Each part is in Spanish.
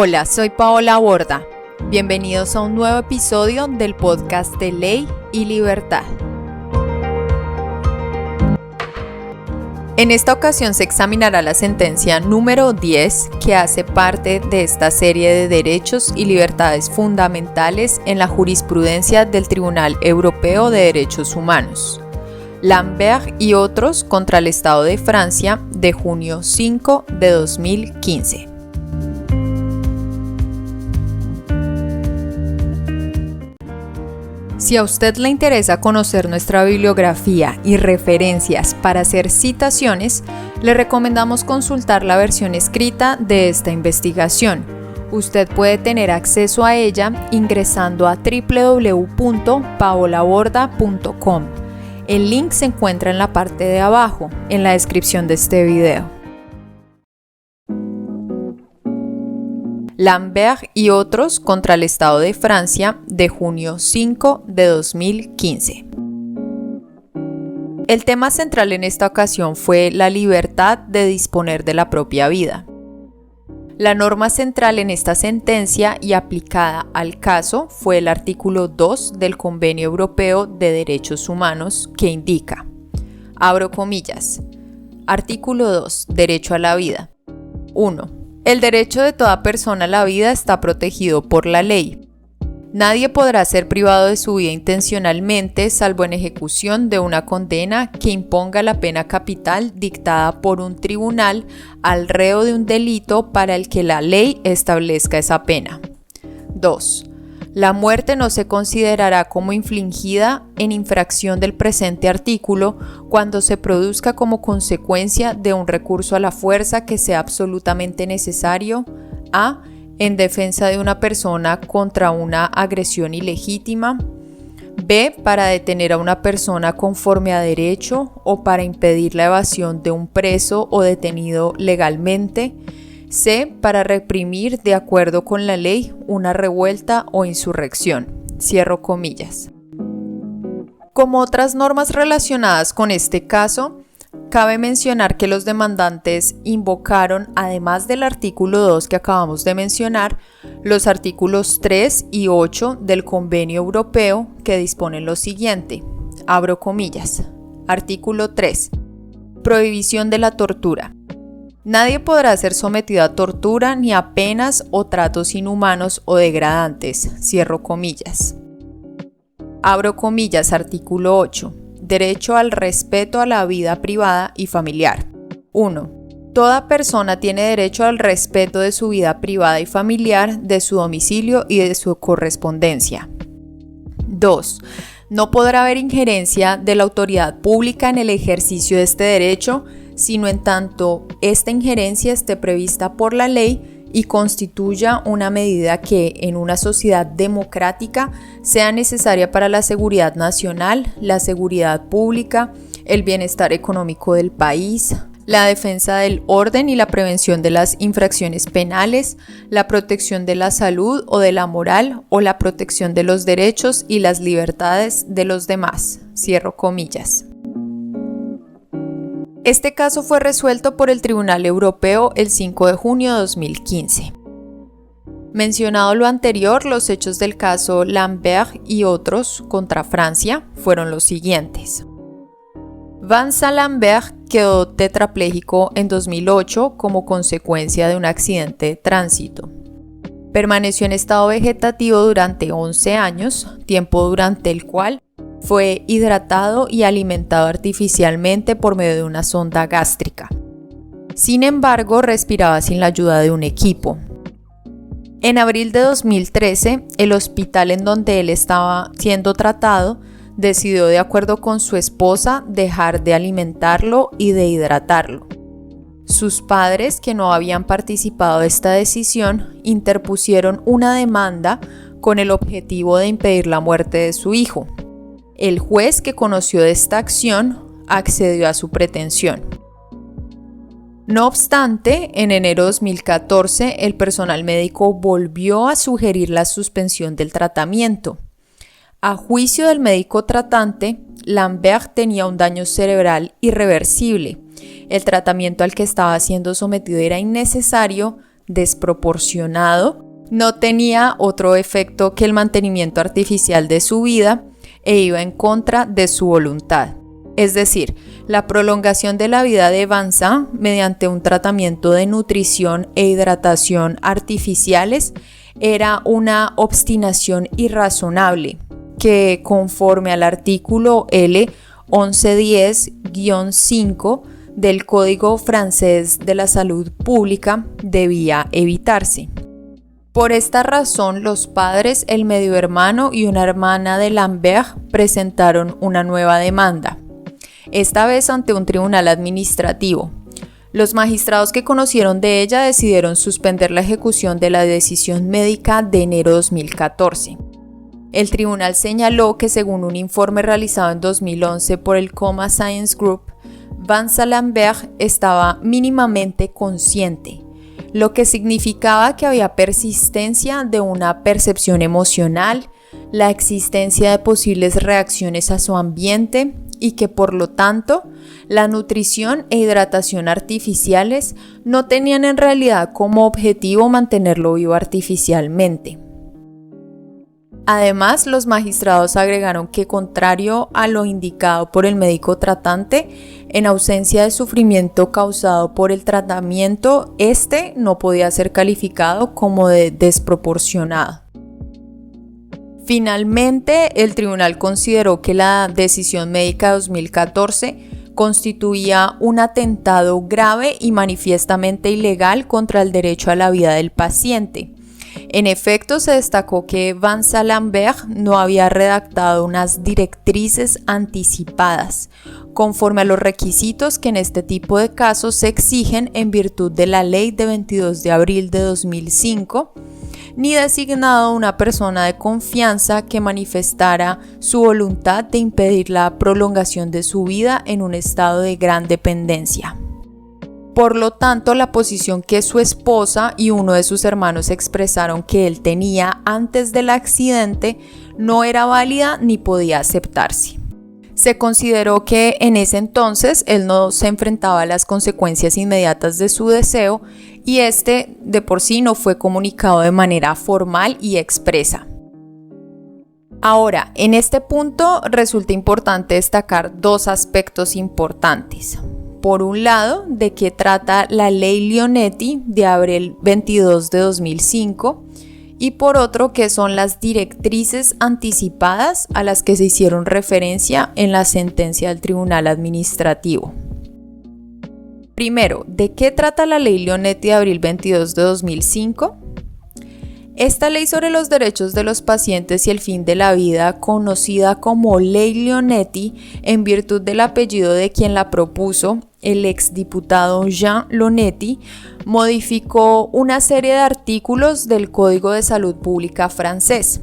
Hola, soy Paola Borda. Bienvenidos a un nuevo episodio del podcast de Ley y Libertad. En esta ocasión se examinará la sentencia número 10 que hace parte de esta serie de derechos y libertades fundamentales en la jurisprudencia del Tribunal Europeo de Derechos Humanos. Lambert y otros contra el Estado de Francia de junio 5 de 2015. Si a usted le interesa conocer nuestra bibliografía y referencias para hacer citaciones, le recomendamos consultar la versión escrita de esta investigación. Usted puede tener acceso a ella ingresando a www.paolaborda.com. El link se encuentra en la parte de abajo, en la descripción de este video. Lambert y otros contra el Estado de Francia de junio 5 de 2015. El tema central en esta ocasión fue la libertad de disponer de la propia vida. La norma central en esta sentencia y aplicada al caso fue el artículo 2 del Convenio Europeo de Derechos Humanos que indica, abro comillas, artículo 2, derecho a la vida. 1. El derecho de toda persona a la vida está protegido por la ley. Nadie podrá ser privado de su vida intencionalmente, salvo en ejecución de una condena que imponga la pena capital dictada por un tribunal al reo de un delito para el que la ley establezca esa pena. 2. La muerte no se considerará como infligida en infracción del presente artículo cuando se produzca como consecuencia de un recurso a la fuerza que sea absolutamente necesario a. En defensa de una persona contra una agresión ilegítima, b. Para detener a una persona conforme a derecho o para impedir la evasión de un preso o detenido legalmente, c. Para reprimir de acuerdo con la ley una revuelta o insurrección. Cierro comillas. Como otras normas relacionadas con este caso, cabe mencionar que los demandantes invocaron, además del artículo 2 que acabamos de mencionar, los artículos 3 y 8 del Convenio Europeo que disponen lo siguiente. Abro comillas. Artículo 3. Prohibición de la tortura. Nadie podrá ser sometido a tortura ni a penas o tratos inhumanos o degradantes. Cierro comillas. Abro comillas. Artículo 8. Derecho al respeto a la vida privada y familiar. 1. Toda persona tiene derecho al respeto de su vida privada y familiar, de su domicilio y de su correspondencia. 2. No podrá haber injerencia de la autoridad pública en el ejercicio de este derecho, sino en tanto esta injerencia esté prevista por la ley y constituya una medida que, en una sociedad democrática, sea necesaria para la seguridad nacional, la seguridad pública, el bienestar económico del país, la defensa del orden y la prevención de las infracciones penales, la protección de la salud o de la moral o la protección de los derechos y las libertades de los demás. Cierro comillas. Este caso fue resuelto por el Tribunal Europeo el 5 de junio de 2015. Mencionado lo anterior, los hechos del caso Lambert y otros contra Francia fueron los siguientes. Vincent Lambert quedó tetrapléjico en 2008 como consecuencia de un accidente de tránsito. Permaneció en estado vegetativo durante 11 años, tiempo durante el cual fue hidratado y alimentado artificialmente por medio de una sonda gástrica. Sin embargo, respiraba sin la ayuda de un equipo. En abril de 2013, el hospital en donde él estaba siendo tratado decidió, de acuerdo con su esposa, dejar de alimentarlo y de hidratarlo. Sus padres, que no habían participado de esta decisión, interpusieron una demanda con el objetivo de impedir la muerte de su hijo. El juez, que conoció de esta acción, accedió a su pretensión. No obstante, en enero de 2014, el personal médico volvió a sugerir la suspensión del tratamiento. A juicio del médico tratante, Lambert tenía un daño cerebral irreversible. El tratamiento al que estaba siendo sometido era innecesario, desproporcionado, no tenía otro efecto que el mantenimiento artificial de su vida e iba en contra de su voluntad. Es decir, la prolongación de la vida de Vincent mediante un tratamiento de nutrición e hidratación artificiales era una obstinación irrazonable que, conforme al artículo L 1110-5 del Código francés de la Salud Pública, debía evitarse. Por esta razón, los padres, el medio hermano y una hermana de Lambert presentaron una nueva demanda, esta vez ante un tribunal administrativo. Los magistrados que conocieron de ella decidieron suspender la ejecución de la decisión médica de enero de 2014. El tribunal señaló que, según un informe realizado en 2011 por el Coma Science Group, Vincent Lambert estaba mínimamente consciente, lo que significaba que había persistencia de una percepción emocional, la existencia de posibles reacciones a su ambiente y que, por lo tanto, la nutrición e hidratación artificiales no tenían en realidad como objetivo mantenerlo vivo artificialmente. Además, los magistrados agregaron que, contrario a lo indicado por el médico tratante, en ausencia de sufrimiento causado por el tratamiento, este no podía ser calificado como de desproporcionado. Finalmente, el tribunal consideró que la decisión médica de 2014 constituía un atentado grave y manifiestamente ilegal contra el derecho a la vida del paciente. En efecto, se destacó que Vincent Lambert no había redactado unas directrices anticipadas, conforme a los requisitos que en este tipo de casos se exigen en virtud de la Ley de 22 de abril de 2005, ni designado una persona de confianza que manifestara su voluntad de impedir la prolongación de su vida en un estado de gran dependencia. Por lo tanto, la posición que su esposa y uno de sus hermanos expresaron que él tenía antes del accidente no era válida ni podía aceptarse. Se consideró que en ese entonces él no se enfrentaba a las consecuencias inmediatas de su deseo y este de por sí no fue comunicado de manera formal y expresa. Ahora, en este punto resulta importante destacar dos aspectos importantes. Por un lado, de qué trata la Ley Leonetti de abril 22 de 2005 y por otro, qué son las directrices anticipadas a las que se hicieron referencia en la sentencia del Tribunal Administrativo. Primero, ¿de qué trata la Ley Leonetti de abril 22 de 2005? Esta ley sobre los derechos de los pacientes y el fin de la vida, conocida como Ley Leonetti en virtud del apellido de quien la propuso, el exdiputado Jean Leonetti, modificó una serie de artículos del Código de Salud Pública francés.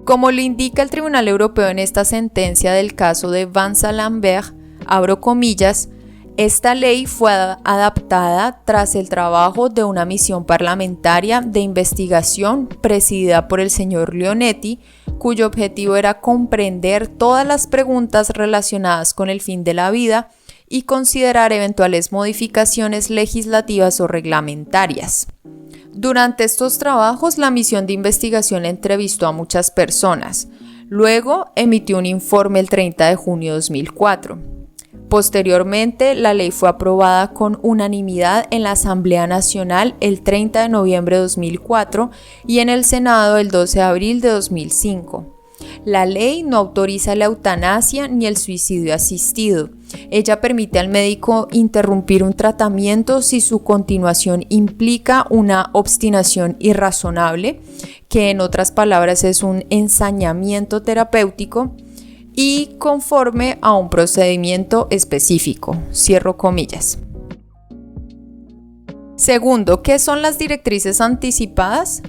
Como lo indica el Tribunal Europeo en esta sentencia del caso de Vincent Lambert, abro comillas, esta ley fue adaptada tras el trabajo de una misión parlamentaria de investigación presidida por el señor Leonetti, cuyo objetivo era comprender todas las preguntas relacionadas con el fin de la vida y considerar eventuales modificaciones legislativas o reglamentarias. Durante estos trabajos, la misión de investigación entrevistó a muchas personas. Luego, emitió un informe el 30 de junio de 2004. Posteriormente, la ley fue aprobada con unanimidad en la Asamblea Nacional el 30 de noviembre de 2004 y en el Senado el 12 de abril de 2005. La ley no autoriza la eutanasia ni el suicidio asistido. Ella permite al médico interrumpir un tratamiento si su continuación implica una obstinación irrazonable, que en otras palabras es un ensañamiento terapéutico, y conforme a un procedimiento específico. Cierro comillas. Segundo, ¿qué son las directrices anticipadas?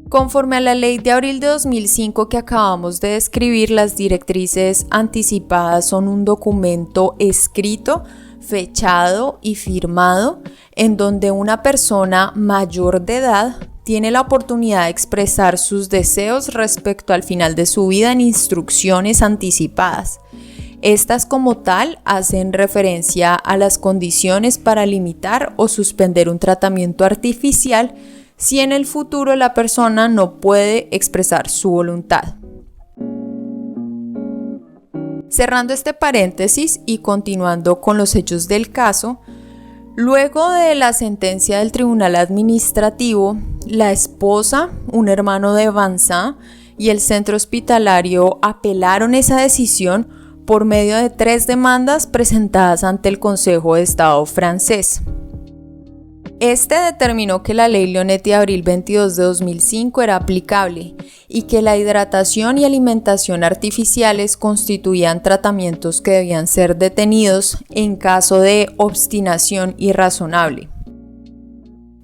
Conforme a la ley de abril de 2005 que acabamos de describir, las directrices anticipadas son un documento escrito, fechado y firmado en donde una persona mayor de edad tiene la oportunidad de expresar sus deseos respecto al final de su vida en instrucciones anticipadas. Estas como tal hacen referencia a las condiciones para limitar o suspender un tratamiento artificial si en el futuro la persona no puede expresar su voluntad. Cerrando este paréntesis y continuando con los hechos del caso, luego de la sentencia del tribunal administrativo, la esposa, un hermano de Vincent y el centro hospitalario apelaron esa decisión por medio de 3 demandas presentadas ante el Consejo de Estado francés. Este determinó que la ley Leonetti de abril 22 de 2005 era aplicable y que la hidratación y alimentación artificiales constituían tratamientos que debían ser detenidos en caso de obstinación irrazonable.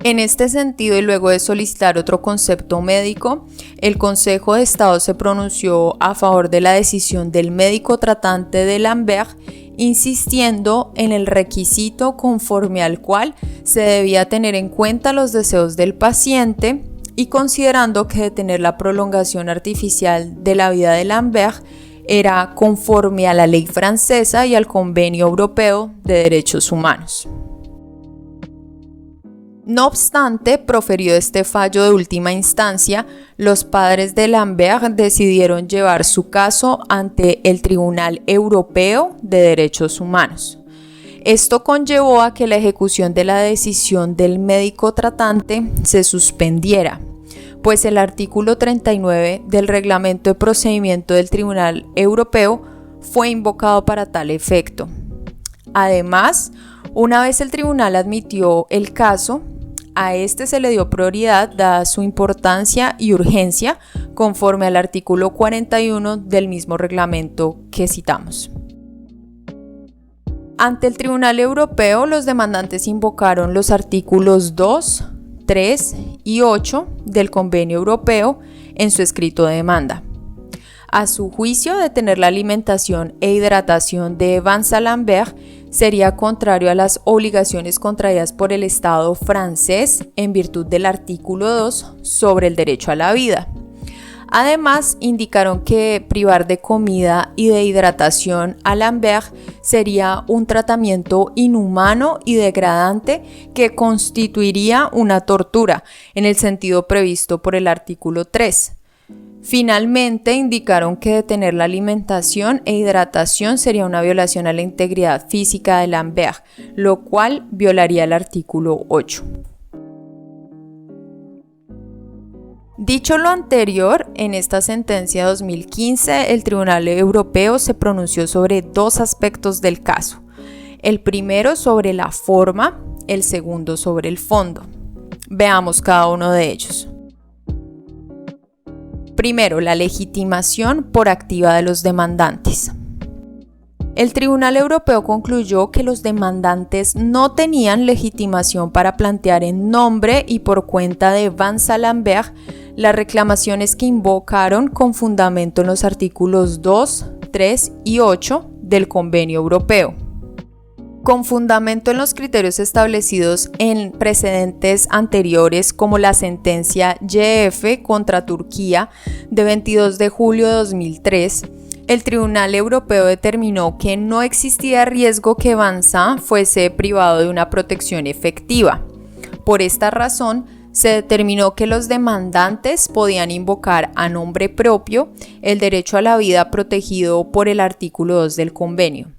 En este sentido, y luego de solicitar otro concepto médico, el Consejo de Estado se pronunció a favor de la decisión del médico tratante de Lambert, insistiendo en el requisito conforme al cual se debía tener en cuenta los deseos del paciente y considerando que detener la prolongación artificial de la vida de Lambert era conforme a la ley francesa y al Convenio Europeo de Derechos Humanos. No obstante, proferido este fallo de última instancia, los padres de Lambert decidieron llevar su caso ante el Tribunal Europeo de Derechos Humanos. Esto conllevó a que la ejecución de la decisión del médico tratante se suspendiera, pues el artículo 39 del Reglamento de Procedimiento del Tribunal Europeo fue invocado para tal efecto. Además, una vez el tribunal admitió el caso, a este se le dio prioridad dada su importancia y urgencia conforme al artículo 41 del mismo reglamento que citamos. Ante el Tribunal Europeo, los demandantes invocaron los artículos 2, 3 y 8 del Convenio Europeo en su escrito de demanda. A su juicio, detener la alimentación e hidratación de Vincent Lambert sería contrario a las obligaciones contraídas por el Estado francés en virtud del artículo 2 sobre el derecho a la vida. Además, indicaron que privar de comida y de hidratación a Lambert sería un tratamiento inhumano y degradante que constituiría una tortura en el sentido previsto por el artículo 3. Finalmente, indicaron que detener la alimentación e hidratación sería una violación a la integridad física de Lambert, lo cual violaría el artículo 8. Dicho lo anterior, en esta sentencia 2015, el Tribunal Europeo se pronunció sobre 2 aspectos del caso. El primero sobre la forma, el segundo sobre el fondo. Veamos cada uno de ellos. Primero, la legitimación por activa de los demandantes. El Tribunal Europeo concluyó que los demandantes no tenían legitimación para plantear en nombre y por cuenta de Vincent Lambert las reclamaciones que invocaron con fundamento en los artículos 2, 3 y 8 del Convenio Europeo. Con fundamento en los criterios establecidos en precedentes anteriores como la sentencia YF contra Turquía de 22 de julio de 2003, el Tribunal Europeo determinó que no existía riesgo que Vincent fuese privado de una protección efectiva. Por esta razón, se determinó que los demandantes podían invocar a nombre propio el derecho a la vida protegido por el artículo 2 del convenio.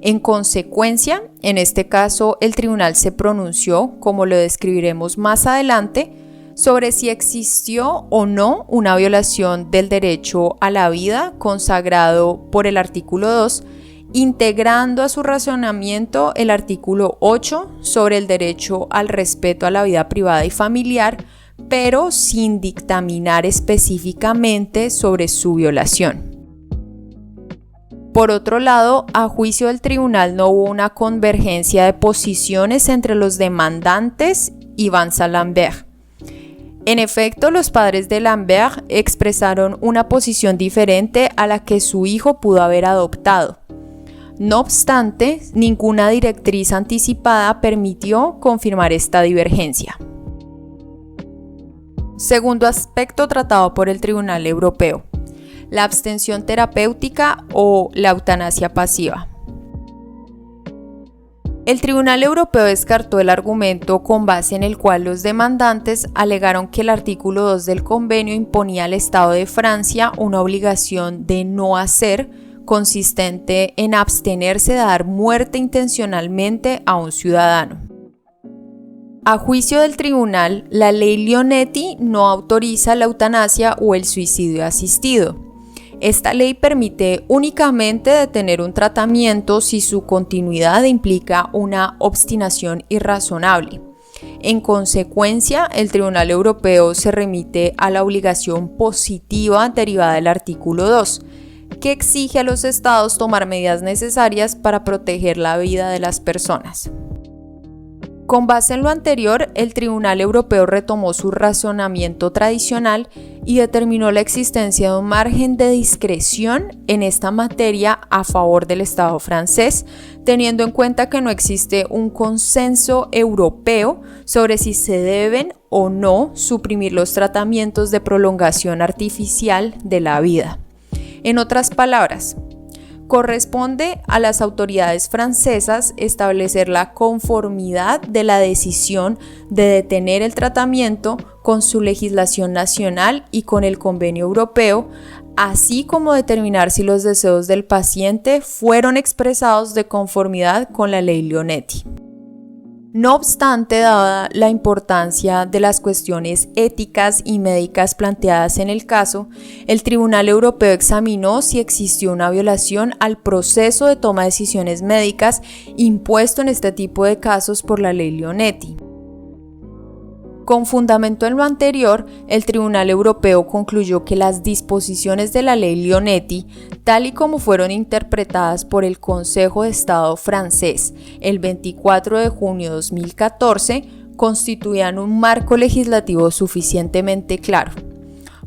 En consecuencia, en este caso, el tribunal se pronunció, como lo describiremos más adelante, sobre si existió o no una violación del derecho a la vida consagrado por el artículo 2, integrando a su razonamiento el artículo 8 sobre el derecho al respeto a la vida privada y familiar, pero sin dictaminar específicamente sobre su violación. Por otro lado, a juicio del tribunal no hubo una convergencia de posiciones entre los demandantes y Vincent Lambert. En efecto, los padres de Lambert expresaron una posición diferente a la que su hijo pudo haber adoptado. No obstante, ninguna directriz anticipada permitió confirmar esta divergencia. Segundo aspecto tratado por el Tribunal Europeo: la abstención terapéutica o la eutanasia pasiva. El Tribunal Europeo descartó el argumento con base en el cual los demandantes alegaron que el artículo 2 del convenio imponía al Estado de Francia una obligación de no hacer, consistente en abstenerse de dar muerte intencionalmente a un ciudadano. A juicio del tribunal, la ley Leonetti no autoriza la eutanasia o el suicidio asistido. Esta ley permite únicamente detener un tratamiento si su continuidad implica una obstinación irrazonable. En consecuencia, el Tribunal Europeo se remite a la obligación positiva derivada del artículo 2, que exige a los estados tomar medidas necesarias para proteger la vida de las personas. Con base en lo anterior, el Tribunal Europeo retomó su razonamiento tradicional y determinó la existencia de un margen de discreción en esta materia a favor del Estado francés, teniendo en cuenta que no existe un consenso europeo sobre si se deben o no suprimir los tratamientos de prolongación artificial de la vida. En otras palabras, corresponde a las autoridades francesas establecer la conformidad de la decisión de detener el tratamiento con su legislación nacional y con el convenio europeo, así como determinar si los deseos del paciente fueron expresados de conformidad con la ley Leonetti. No obstante, dada la importancia de las cuestiones éticas y médicas planteadas en el caso, el Tribunal Europeo examinó si existió una violación al proceso de toma de decisiones médicas impuesto en este tipo de casos por la ley Leonetti. Con fundamento en lo anterior, el Tribunal Europeo concluyó que las disposiciones de la ley Leonetti, tal y como fueron interpretadas por el Consejo de Estado francés el 24 de junio de 2014, constituían un marco legislativo suficientemente claro.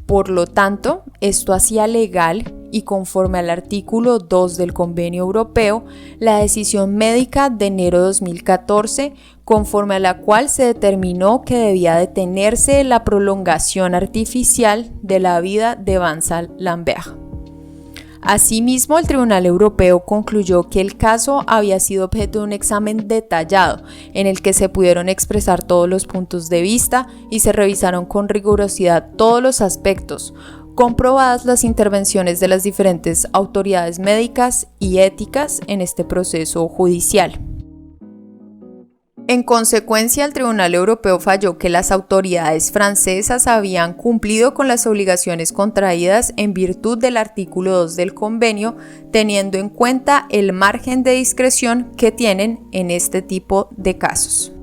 Por lo tanto, esto hacía legal y conforme al artículo 2 del Convenio Europeo, la decisión médica de enero de 2014, conforme a la cual se determinó que debía detenerse la prolongación artificial de la vida de Vincent Lambert. Asimismo, el Tribunal Europeo concluyó que el caso había sido objeto de un examen detallado, en el que se pudieron expresar todos los puntos de vista y se revisaron con rigurosidad todos los aspectos, comprobadas las intervenciones de las diferentes autoridades médicas y éticas en este proceso judicial. En consecuencia, el Tribunal Europeo falló que las autoridades francesas habían cumplido con las obligaciones contraídas en virtud del artículo 2 del convenio, teniendo en cuenta el margen de discreción que tienen en este tipo de casos.